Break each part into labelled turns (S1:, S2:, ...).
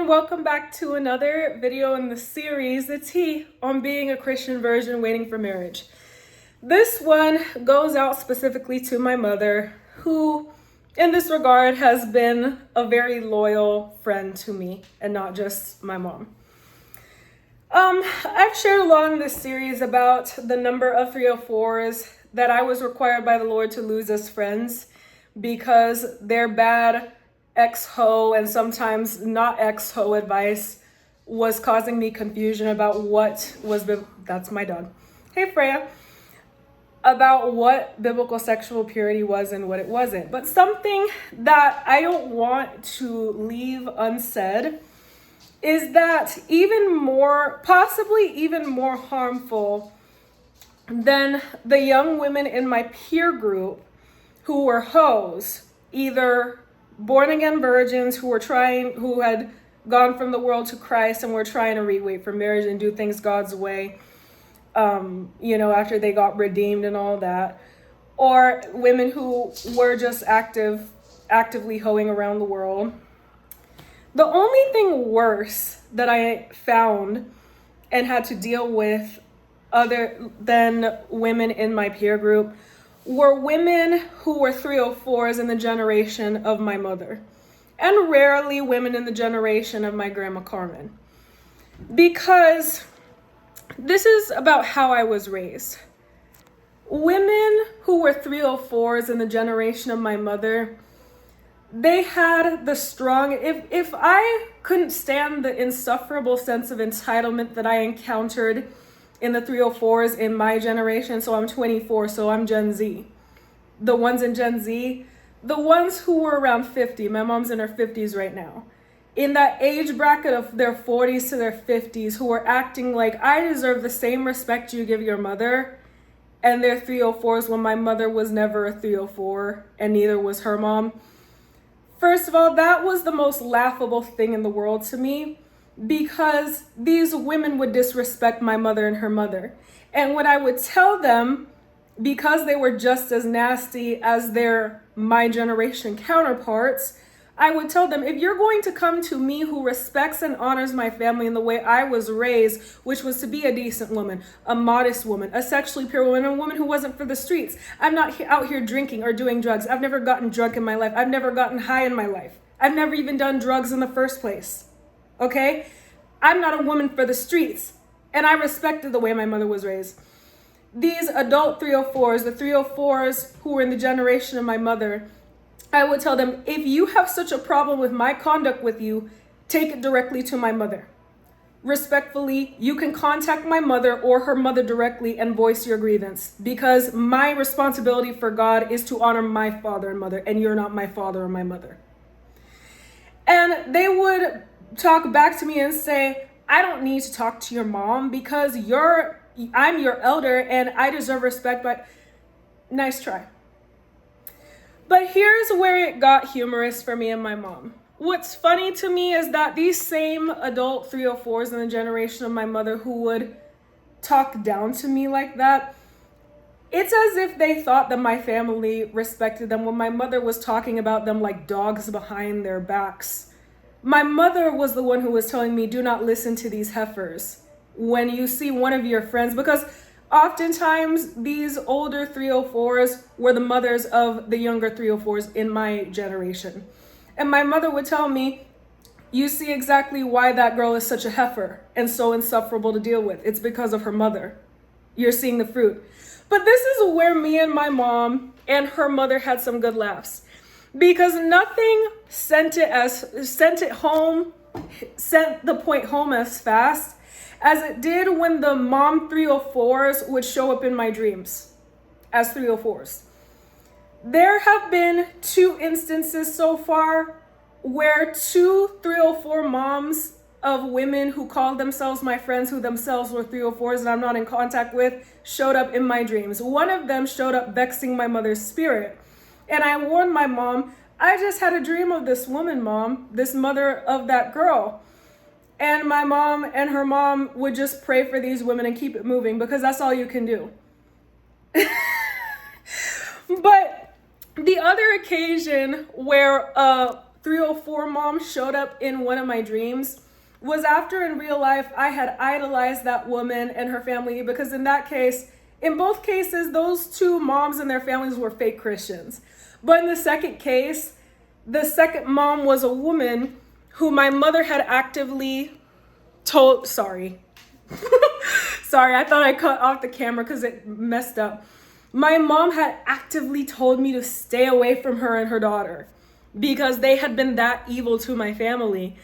S1: everyone, welcome back to another video in the series, the Tea on being a Christian virgin waiting for marriage. This one goes out specifically to my mother, who in this regard has been a very loyal friend to me and not just my mom. I've shared along this series about the number of 304s that I was required by the Lord to lose as friends because they're bad ex-ho and sometimes not ex-ho advice was causing me confusion about what was, that's my dog. Hey Freya. About what biblical sexual purity was and what it wasn't. But something that I don't want to leave unsaid is that possibly even more harmful than the young women in my peer group who were hoes, either born again virgins who had gone from the world to Christ and were trying to wait for marriage and do things God's way, after they got redeemed and all that, or women who were just actively hoeing around the world. The only thing worse that I found and had to deal with other than women in my peer group were women who were 304s in the generation of my mother, and rarely women in the generation of my grandma Carmen. Because this is about how I was raised. Women who were 304s in the generation of my mother, they had the strong, if I couldn't stand the insufferable sense of entitlement that I encountered in the 304s in my generation, so I'm 24, so I'm Gen Z. The ones in Gen Z, the ones who were around 50, my mom's in her 50s right now, in that age bracket of their 40s to their 50s, who are acting like I deserve the same respect you give your mother, and they're 304s when my mother was never a 304, and neither was her mom. First of all, that was the most laughable thing in the world to me, because these women would disrespect my mother and her mother. And when I would tell them, because they were just as nasty as their my generation counterparts, I would tell them, if you're going to come to me who respects and honors my family in the way I was raised, which was to be a decent woman, a modest woman, a sexually pure woman, a woman who wasn't for the streets. I'm not out here drinking or doing drugs. I've never gotten drunk in my life. I've never gotten high in my life. I've never even done drugs in the first place. Okay? I'm not a woman for the streets. And I respected the way my mother was raised. These adult 304s, the 304s who were in the generation of my mother, I would tell them, if you have such a problem with my conduct with you, take it directly to my mother. Respectfully, you can contact my mother or her mother directly and voice your grievance, because my responsibility for God is to honor my father and mother, and you're not my father or my mother. And they would talk back to me and say, I don't need to talk to your mom because I'm your elder and I deserve respect, but nice try. But here's where it got humorous for me and my mom. What's funny to me is that these same adult 304s in the generation of my mother who would talk down to me like that, it's as if they thought that my family respected them when my mother was talking about them like dogs behind their backs. My mother was the one who was telling me, do not listen to these heifers when you see one of your friends, because oftentimes these older 304s were the mothers of the younger 304s in my generation. And my mother would tell me, you see exactly why that girl is such a heifer and so insufferable to deal with. It's because of her mother. You're seeing the fruit. But this is where me and my mom and her mother had some good laughs, because nothing sent the point home as fast as it did when the mom 304s would show up in my dreams as 304s. There have been 2 instances so far where 2 304 moms of women who called themselves my friends, who themselves were 304s and I'm not in contact with, showed up in my dreams. One of them showed up vexing my mother's spirit. And I warned my mom, I just had a dream of this woman, Mom, this mother of that girl. And my mom and her mom would just pray for these women and keep it moving, because that's all you can do. But the other occasion where 304 mom showed up in one of my dreams was after in real life I had idolized that woman and her family, because in both cases, those two moms and their families were fake Christians. But in the second case, the second mom was a woman who my mother had actively told, sorry, I thought I cut off the camera because it messed up. My mom had actively told me to stay away from her and her daughter because they had been that evil to my family.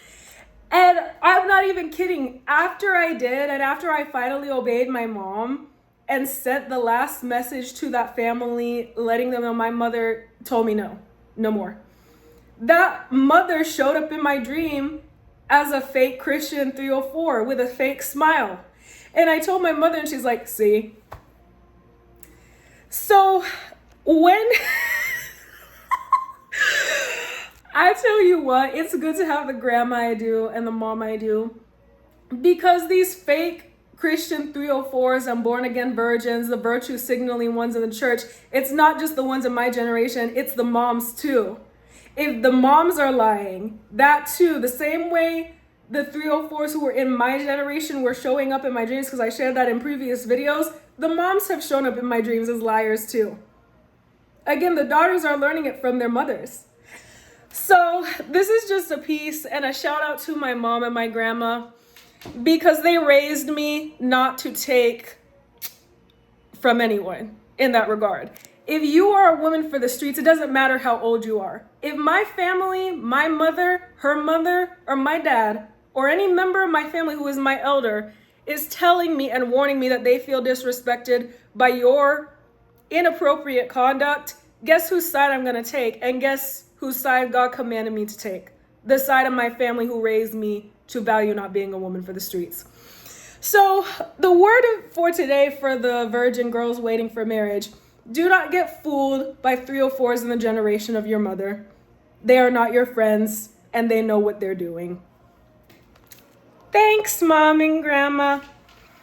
S1: And I'm not even kidding. After I did, and after I finally obeyed my mom and sent the last message to that family, letting them know my mother told me no more. That mother showed up in my dream as a fake Christian 304 with a fake smile. And I told my mother, and she's like, see? So when I tell you what, it's good to have the grandma I do and the mom I do, because these fake Christian 304s and born again virgins, the virtue signaling ones in the church, it's not just the ones in my generation, it's the moms too. If the moms are lying, that too, the same way the 304s who were in my generation were showing up in my dreams, because I shared that in previous videos, the moms have shown up in my dreams as liars too. Again, the daughters are learning it from their mothers. So this is just a piece and a shout out to my mom and my grandma, because they raised me not to take from anyone in that regard. If you are a woman for the streets, it doesn't matter how old you are. If my family, my mother, her mother, or my dad, or any member of my family who is my elder is telling me and warning me that they feel disrespected by your inappropriate conduct, guess whose side I'm going to take? And guess whose side God commanded me to take? The side of my family who raised me to value not being a woman for the streets. So the word for today for the virgin girls waiting for marriage: do not get fooled by 304s in the generation of your mother. They are not your friends, and they know what they're doing. Thanks, Mom and Grandma.